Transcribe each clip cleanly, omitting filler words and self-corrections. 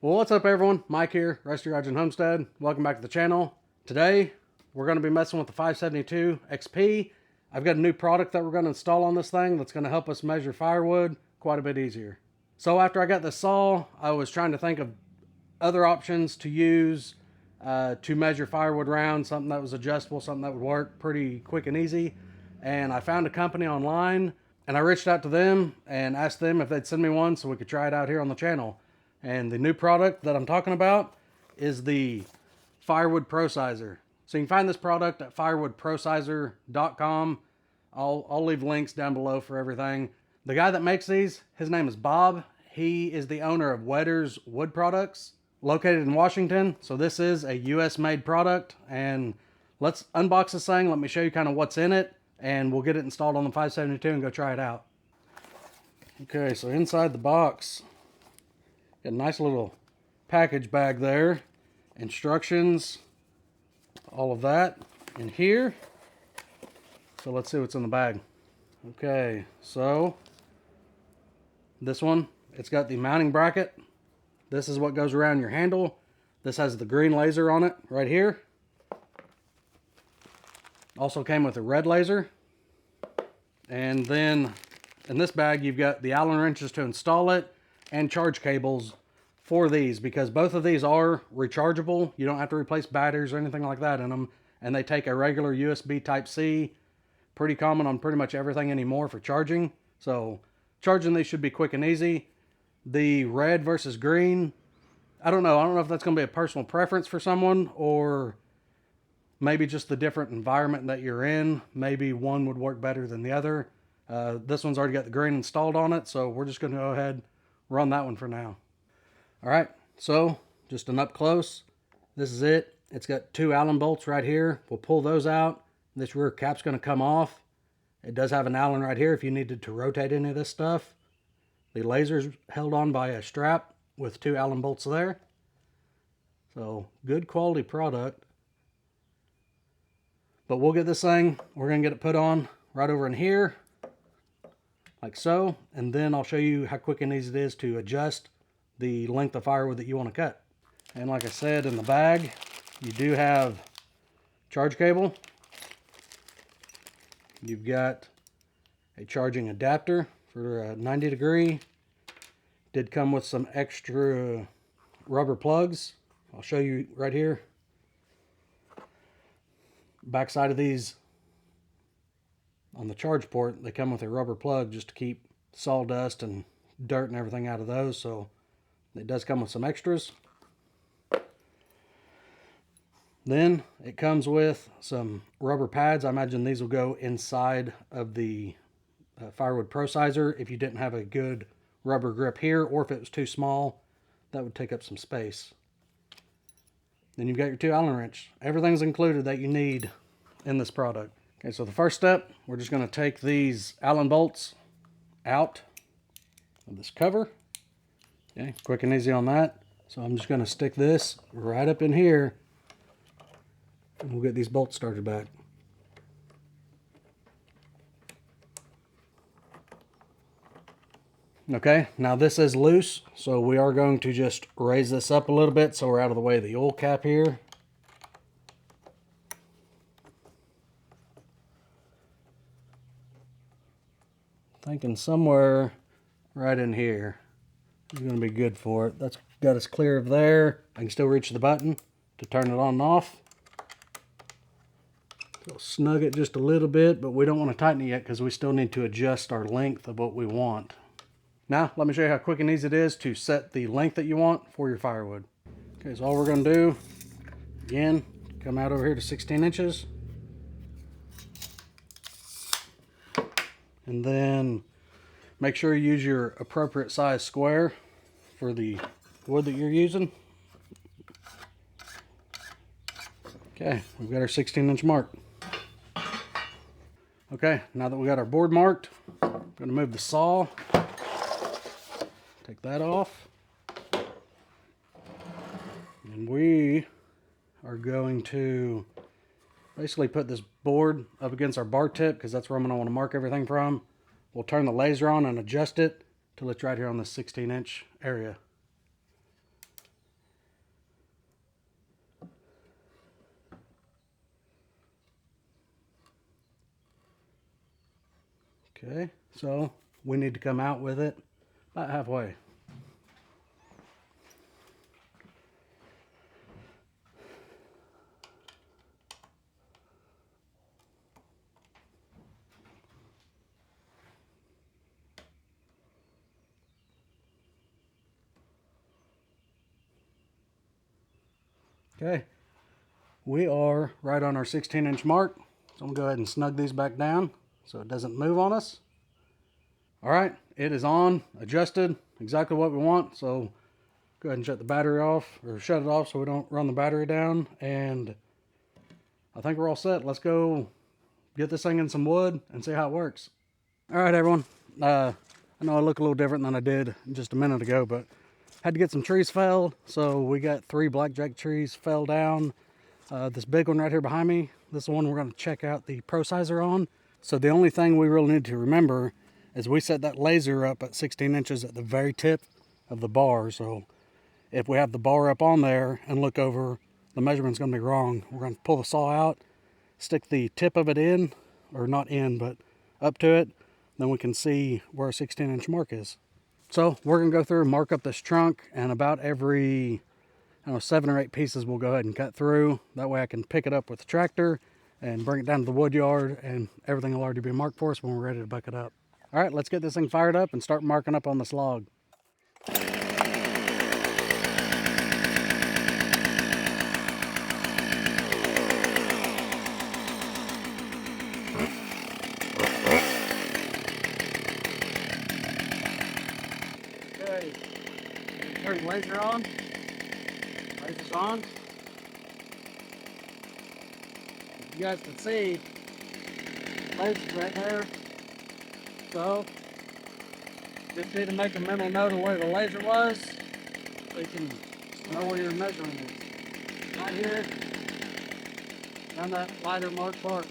Well, what's up everyone? Mike here, Rusty Garage and Homestead. Welcome back to the channel. Today, we're going to be messing with the 572XP. I've got a new product that we're going to install on this thing that's going to help us measure firewood quite a bit easier. So after I got this saw, I was trying to think of other options to use to measure firewood round, something that was adjustable, something that would work pretty quick and easy. And I found a company online, and I reached out to them and asked them if they'd send me one so we could try it out here on the channel. And the new product that I'm talking about is the Firewood ProSizer. So you can find this product at firewoodprosizer.com. I'll leave links down below for everything. The guy that makes these, his name is Bob. He is the owner of Wedder's Wood Products, located in Washington. So this is a US made product, and let's unbox this thing. Let me show you kind of what's in it, and we'll get it installed on the 572 and go try it out. Okay, so inside the box, got a nice little package bag there, instructions, all of that in here. So let's see what's in the bag. Okay, so this one, it's got the mounting bracket. This is what goes around your handle. This has the green laser on it right here. Also came with a red laser. And then in this bag, you've got the Allen wrenches to install it and charge cables for these, because both of these are rechargeable. You don't have to replace batteries or anything like that in them, and they take a regular USB Type-C. Pretty common on pretty much everything anymore for charging. So charging these should be quick and easy. The red versus green, I don't know if that's going to be a personal preference for someone, or maybe just the different environment that you're in. Maybe one would work better than the other. This one's already got the green installed on it, so we're just going to go ahead and run that one for now. All right, so just an up close. This is it. It's got two Allen bolts right here. We'll pull those out. This rear cap's going to come off. It does have an Allen right here if you needed to rotate any of this stuff. The laser's held on by a strap with two Allen bolts there. So good quality product. But we'll get this thing, we're going to get it put on right over in here, like so. And then I'll show you how quick and easy it is to adjust the length of firewood that you want to cut. And like I said, in the bag, you do have charge cable. You've got a charging adapter for a 90 degree. Did come with some extra rubber plugs. I'll show you right here. Backside of these, on the charge port, they come with a rubber plug just to keep sawdust and dirt and everything out of those. So it does come with some extras. Then it comes with some rubber pads. I imagine these will go inside of the Firewood ProSizer if you didn't have a good rubber grip here, or if it was too small, that would take up some space. Then you've got your two Allen wrench. Everything's included that you need in this product. Okay, so the first step, we're just going to take these Allen bolts out of this cover. Okay, quick and easy on that. So I'm just going to stick this right up in here, and we'll get these bolts started back. Okay, now this is loose, so we are going to just raise this up a little bit so we're out of the way of the oil cap here. Thinking somewhere right in here is going to be good for it. That's got us clear of there. I can still reach the button to turn it on and off. So snug it just a little bit, but we don't want to tighten it yet because we still need to adjust our length of what we want. Now, let me show you how quick and easy it is to set the length that you want for your firewood. Okay, so all we're going to do, again, come out over here to 16 inches. And then make sure you use your appropriate size square for the wood that you're using. Okay, we've got our 16-inch mark. Okay, now that we got our board marked, I'm going to move the saw. Take that off. And we are going to basically put this board up against our bar tip, because that's where I'm going to want to mark everything from. We'll turn the laser on and adjust it till it's right here on the 16-inch area. Okay, so we need to come out with it about halfway. Okay, we are right on our 16-inch mark. So I'm gonna go ahead and snug these back down so it doesn't move on us. All right, it is on, adjusted, exactly what we want. So go ahead and shut the battery off, or shut it off so we don't run the battery down. And I think we're all set. Let's go get this thing in some wood and see how it works. All right, everyone. I know I look a little different than I did just a minute ago, but had to get some trees felled. So we got 3 blackjack trees felled down. This big one right here behind me, this is the one we're going to check out the ProSizer on. So the only thing we really need to remember is we set that laser up at 16 inches at the very tip of the bar. So if we have the bar up on there and look over, the measurement's going to be wrong. We're going to pull the saw out, stick the tip of it in, or not in, but up to it. Then we can see where our 16-inch mark is. So we're going to go through and mark up this trunk, and about every 7 or 8 pieces we'll go ahead and cut through. That way I can pick it up with the tractor and bring it down to the wood yard, and everything will already be marked for us when we're ready to buck it up. All right, let's get this thing fired up and start marking up on this log. Okay, turn the laser on. Laser's on. You guys can see laser's right there. So just need to make a mental note of where the laser was so you can know where you're measuring it. Right here on that lighter marked part.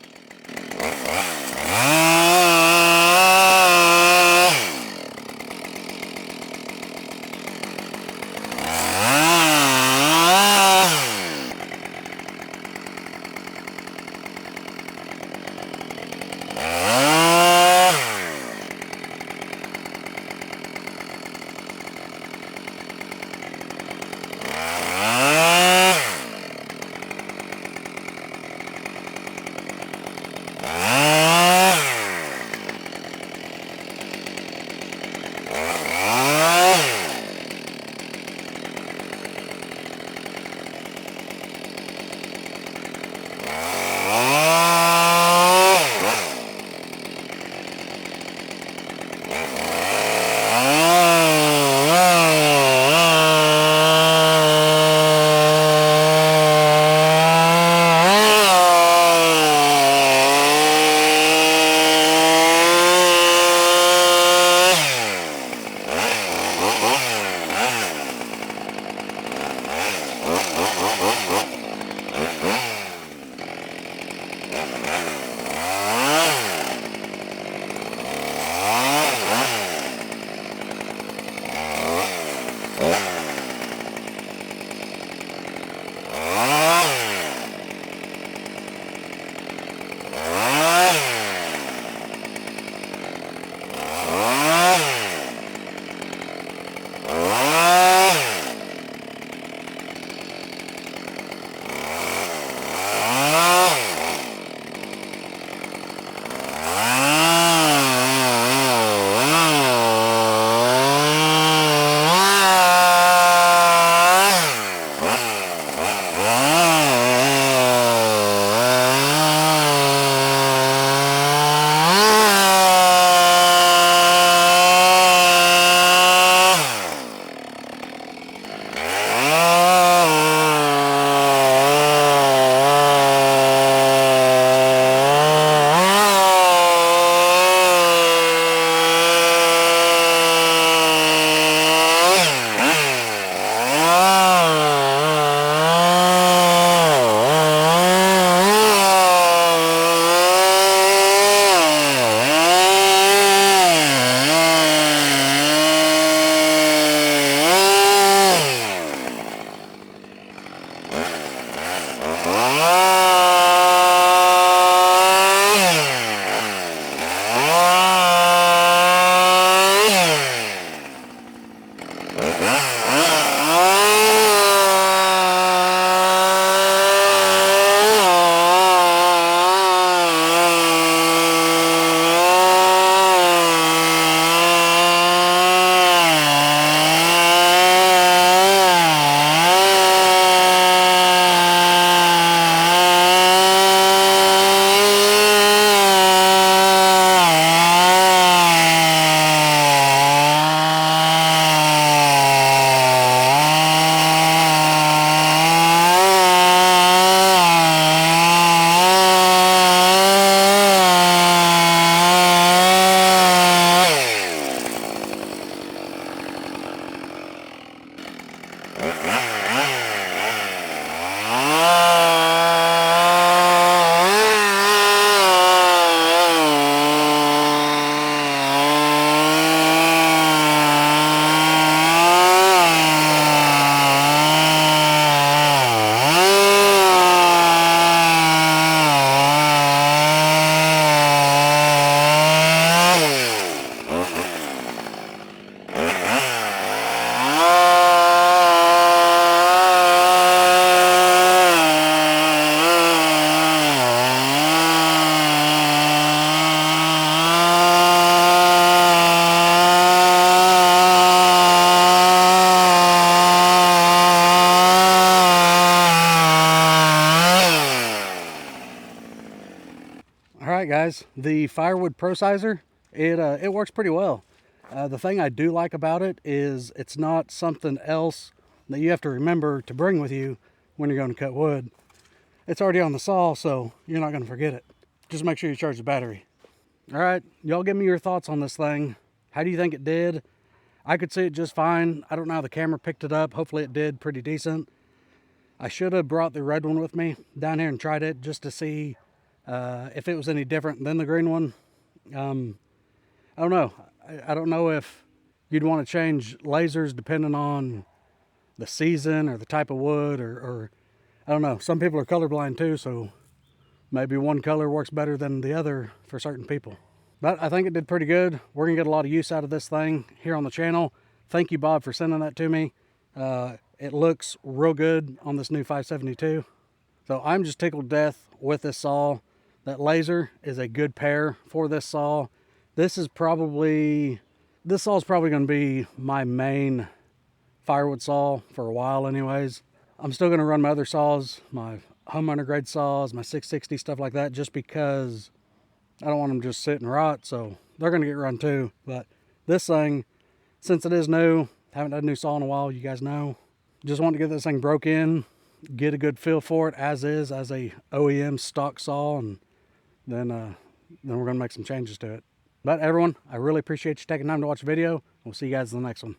right, guys, the Firewood ProSizer, it works pretty well. The thing I do like about it is it's not something else that you have to remember to bring with you when you're going to cut wood. It's already on the saw, so you're not going to forget it. Just make sure you charge the battery. All right, y'all give me your thoughts on this thing. How do you think it did? I could see it just fine. I don't know how the camera picked it up. Hopefully it did pretty decent. I should have brought the red one with me down here and tried it just to see if it was any different than the green one. I don't know. I don't know if you'd want to change lasers depending on the season or the type of wood, or I don't know. Some people are colorblind too, so maybe one color works better than the other for certain people. But I think it did pretty good. We're going to get a lot of use out of this thing here on the channel. Thank you, Bob, for sending that to me. It looks real good on this new 572. So I'm just tickled to death with this saw. That laser is a good pair for this saw. This saw is probably going to be my main firewood saw for a while anyways. I'm still going to run my other saws, my homeowner grade saws, my 660, stuff like that, just because I don't want them just sit and rot, so they're going to get run too. But this thing, since it is new, haven't had a new saw in a while, you guys know, just want to get this thing broke in, get a good feel for it as is, as a OEM stock saw, and then we're going to make some changes to it. But everyone, I really appreciate you taking time to watch the video. We'll see you guys in the next one.